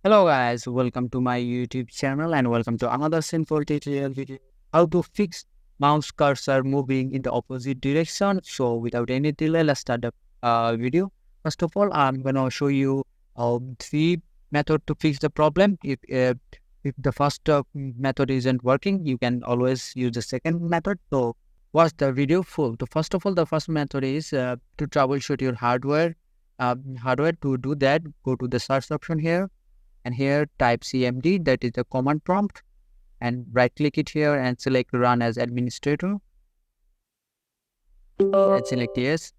Hello guys, welcome to my YouTube channel and welcome to another simple tutorial video how to fix mouse cursor moving in the opposite direction. So without any delay, let's start the video. First of all, I'm gonna show you three method to fix the problem. If the first method isn't working, you can always use the second method. So watch the video full. So first of all, the first method is to troubleshoot your hardware. To do that, go to the search option here. And here type cmd, that is the command prompt, and right click it here and select run as administrator and select yes.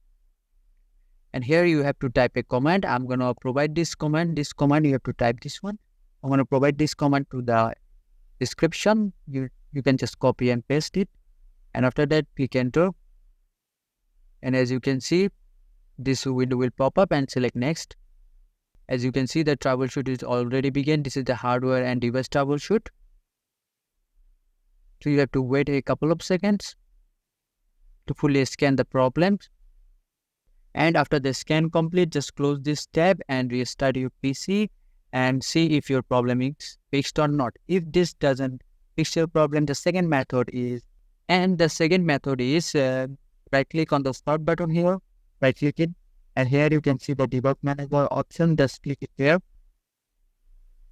And here you have to type a command. I'm going to provide this command. You have to type this one. I'm going to provide this command to the description. You can just copy and paste it, and after that click enter. And as you can see, this window will pop up and select next. As you can see, the troubleshoot is already begun. This is the hardware and device troubleshoot. So you have to wait a couple of seconds to fully scan the problems. And after the scan complete, just close this tab and restart your PC and see if your problem is fixed or not. If this doesn't fix your problem, the second method is right click on the start button here, right click it. And here you can see the debug manager option. Just click it here.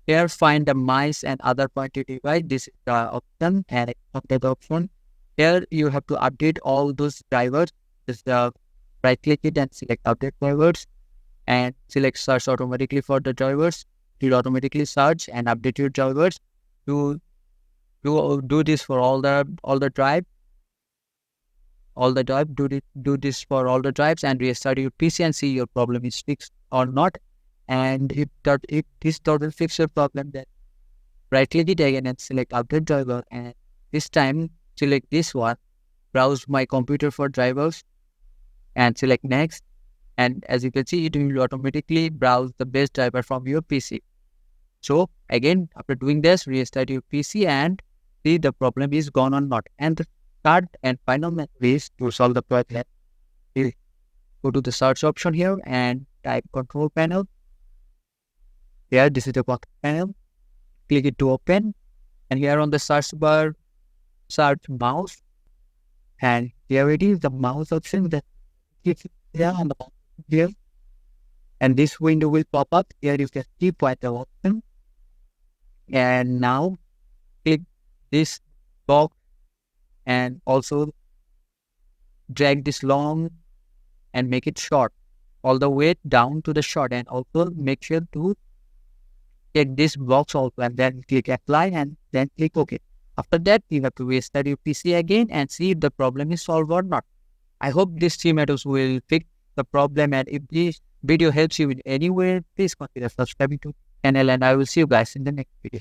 Here find the mice and other pointer device. This is the option and update option. Here you have to update all those drivers. Just right click it and select update drivers and select search automatically for the drivers. It will automatically search and update your drivers. Do this for all the drive. Do this for all the drives and restart your PC and see your problem is fixed or not. And if this doesn't fix your problem, then right click it again and select update driver, and this time select this one, browse my computer for drivers, and select next. And as you can see, it will automatically browse the best driver from your PC. So again, after doing this, restart your PC and see the problem is gone or not. And the third and final method is to solve the problem. Go to the search option here and type control panel. Here, this is the control panel. Click it to open. And here on the search bar, search mouse. And here it is, the mouse option that is here on the bottom here. And this window will pop up. Here you can see pointer option. And now click this box and also drag this long and make it short all the way down to the short, and also make sure to take this box also and then click apply and then click OK. After that, you have to restart your PC again and see if the problem is solved or not. I hope these three methods will fix the problem, and if this video helps you in any way, please consider subscribing to the channel, and I will see you guys in the next video.